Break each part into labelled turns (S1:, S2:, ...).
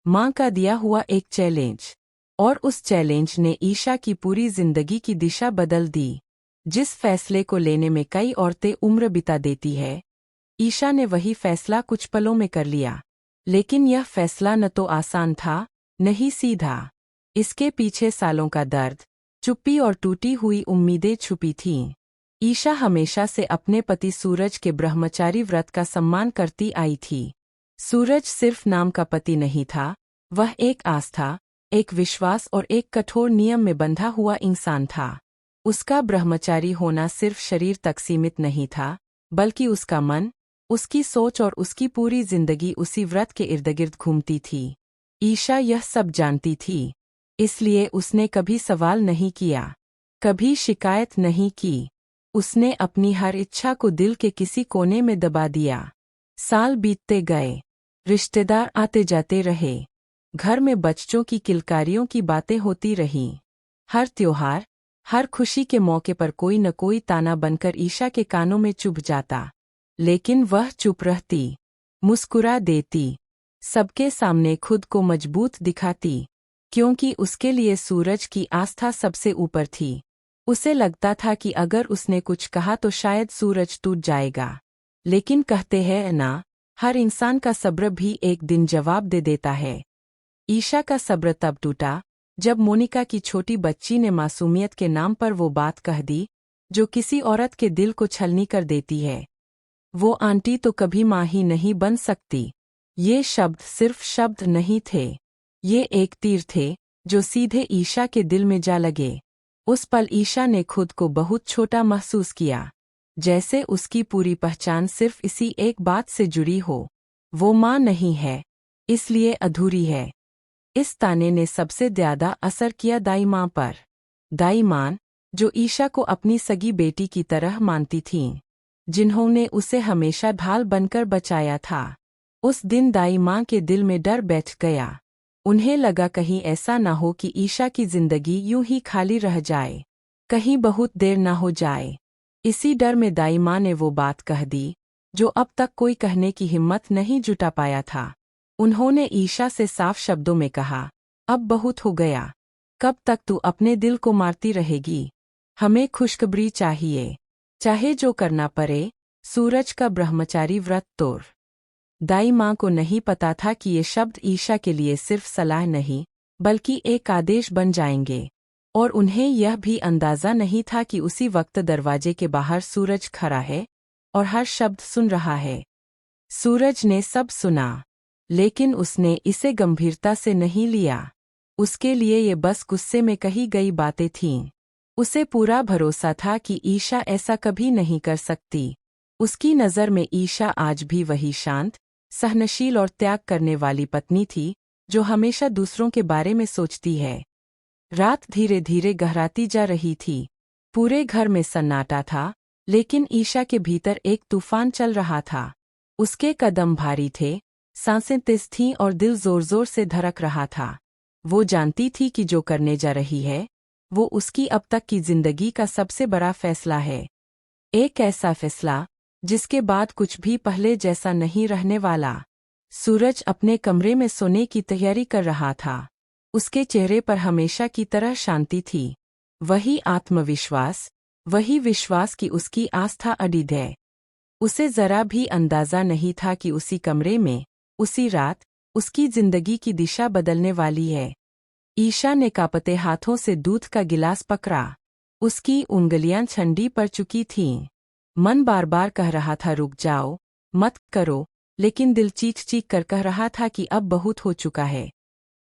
S1: माँ का दिया हुआ एक चैलेंज, और उस चैलेंज ने ईशा की पूरी जिंदगी की दिशा बदल दी। जिस फैसले को लेने में कई औरतें उम्र बिता देती है, ईशा ने वही फैसला कुछ पलों में कर लिया। लेकिन यह फैसला न तो आसान था, न ही सीधा। इसके पीछे सालों का दर्द, चुप्पी और टूटी हुई उम्मीदें छुपी थीं। ईशा हमेशा से अपने पति सूरज के ब्रह्मचारी व्रत का सम्मान करती आई थी। सूरज सिर्फ नाम का पति नहीं था, वह एक आस्था, एक विश्वास और एक कठोर नियम में बंधा हुआ इंसान था। उसका ब्रह्मचारी होना सिर्फ शरीर तक सीमित नहीं था, बल्कि उसका मन, उसकी सोच और उसकी पूरी जिंदगी उसी व्रत के इर्दगिर्द घूमती थी। ईशा यह सब जानती थी, इसलिए उसने कभी सवाल नहीं किया, कभी शिकायत नहीं की। उसने अपनी हर इच्छा को दिल के किसी कोने में दबा दिया। साल बीतते गए, रिश्तेदार आते जाते रहे, घर में बच्चों की किलकारियों की बातें होती रहीं। हर त्योहार, हर खुशी के मौके पर कोई न कोई ताना बनकर ईशा के कानों में चुभ जाता। लेकिन वह चुप रहती, मुस्कुरा देती, सबके सामने खुद को मजबूत दिखाती, क्योंकि उसके लिए सूरज की आस्था सबसे ऊपर थी। उसे लगता था कि अगर उसने कुछ कहा तो शायद सूरज टूट जाएगा। लेकिन कहते हैं ना, हर इंसान का सब्र भी एक दिन जवाब दे देता है। ईशा का सब्र तब टूटा जब मोनिका की छोटी बच्ची ने मासूमियत के नाम पर वो बात कह दी जो किसी औरत के दिल को छलनी कर देती है। वो आंटी तो कभी माँ ही नहीं बन सकती। ये शब्द सिर्फ शब्द नहीं थे, ये एक तीर थे जो सीधे ईशा के दिल में जा लगे। उस पल ईशा ने खुद को बहुत छोटा महसूस किया, जैसे उसकी पूरी पहचान सिर्फ इसी एक बात से जुड़ी हो, वो माँ नहीं है, इसलिए अधूरी है। इस ताने ने सबसे ज्यादा असर किया दाई माँ पर। दाई माँ, जो ईशा को अपनी सगी बेटी की तरह मानती थीं, जिन्होंने उसे हमेशा ढाल बनकर बचाया था। उस दिन दाई माँ के दिल में डर बैठ गया। उन्हें लगा कहीं ऐसा ना हो कि ईशा की जिंदगी यूं ही खाली रह जाए, कहीं बहुत देर ना हो जाए। इसी डर में दाई माँ ने वो बात कह दी जो अब तक कोई कहने की हिम्मत नहीं जुटा पाया था। उन्होंने ईशा से साफ शब्दों में कहा, अब बहुत हो गया, कब तक तू अपने दिल को मारती रहेगी? हमें खुशखबरी चाहिए, चाहे जो करना पड़े। सूरज का ब्रह्मचारी व्रत तोड़। दाई माँ को नहीं पता था कि ये शब्द ईशा के लिए सिर्फ सलाह नहीं, बल्कि एक आदेश बन जाएंगे। और उन्हें यह भी अंदाजा नहीं था कि उसी वक्त दरवाजे के बाहर सूरज खड़ा है और हर शब्द सुन रहा है। सूरज ने सब सुना, लेकिन उसने इसे गंभीरता से नहीं लिया। उसके लिए ये बस गुस्से में कही गई बातें थीं। उसे पूरा भरोसा था कि ईशा ऐसा कभी नहीं कर सकती। उसकी नज़र में ईशा आज भी वही शांत, सहनशील और त्याग करने वाली पत्नी थी जो हमेशा दूसरों के बारे में सोचती है। रात धीरे धीरे गहराती जा रही थी। पूरे घर में सन्नाटा था, लेकिन ईशा के भीतर एक तूफान चल रहा था। उसके कदम भारी थे, सांसें तेज थीं और दिल जोर जोर से धड़क रहा था। वो जानती थी कि जो करने जा रही है, वो उसकी अब तक की जिंदगी का सबसे बड़ा फैसला है। एक ऐसा फैसला जिसके बाद कुछ भी पहले जैसा नहीं रहने वाला। सूरज अपने कमरे में सोने की तैयारी कर रहा था। उसके चेहरे पर हमेशा की तरह शांति थी, वही आत्मविश्वास, वही विश्वास कि उसकी आस्था अडिग है। उसे जरा भी अंदाजा नहीं था कि उसी कमरे में, उसी रात, उसकी जिंदगी की दिशा बदलने वाली है। ईशा ने कांपते हाथों से दूध का गिलास पकड़ा। उसकी उंगलियां ठंडी पड़ चुकी थीं। मन बार बार कह रहा था रुक जाओ, मत करो, लेकिन दिल चीख चीख कर कह रहा था कि अब बहुत हो चुका है।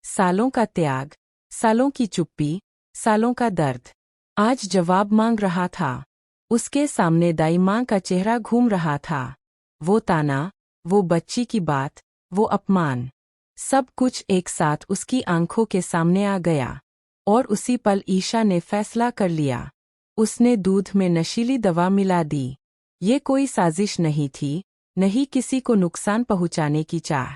S1: सालों का त्याग, सालों की चुप्पी, सालों का दर्द आज जवाब मांग रहा था। उसके सामने दाई माँ का चेहरा घूम रहा था। वो ताना, वो बच्ची की बात, वो अपमान, सब कुछ एक साथ उसकी आंखों के सामने आ गया। और उसी पल ईशा ने फैसला कर लिया। उसने दूध में नशीली दवा मिला दी। ये कोई साजिश नहीं थी, नहीं किसी को नुकसान पहुंचाने की चाह।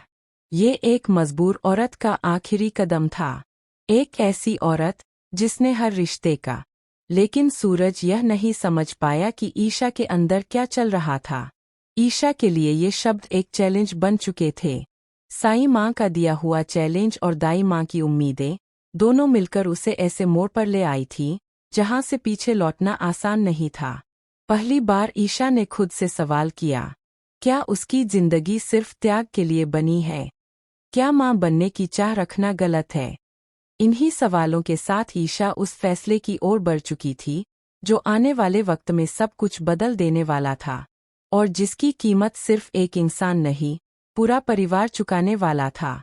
S1: ये एक मजबूर औरत का आखिरी कदम था। एक ऐसी औरत जिसने हर रिश्ते का। लेकिन सूरज यह नहीं समझ पाया कि ईशा के अंदर क्या चल रहा था। ईशा के लिए ये शब्द एक चैलेंज बन चुके थे। साईं माँ का दिया हुआ चैलेंज और दाई माँ की उम्मीदें दोनों मिलकर उसे ऐसे मोड़ पर ले आई थी जहां से पीछे लौटना आसान नहीं था। पहली बार ईशा ने खुद से सवाल किया, क्या उसकी जिंदगी सिर्फ त्याग के लिए बनी है? क्या माँ बनने की चाह रखना गलत है? इन्हीं सवालों के साथ ईशा उस फैसले की ओर बढ़ चुकी थी जो आने वाले वक्त में सब कुछ बदल देने वाला था और जिसकी कीमत सिर्फ एक इंसान नहीं, पूरा परिवार चुकाने वाला था।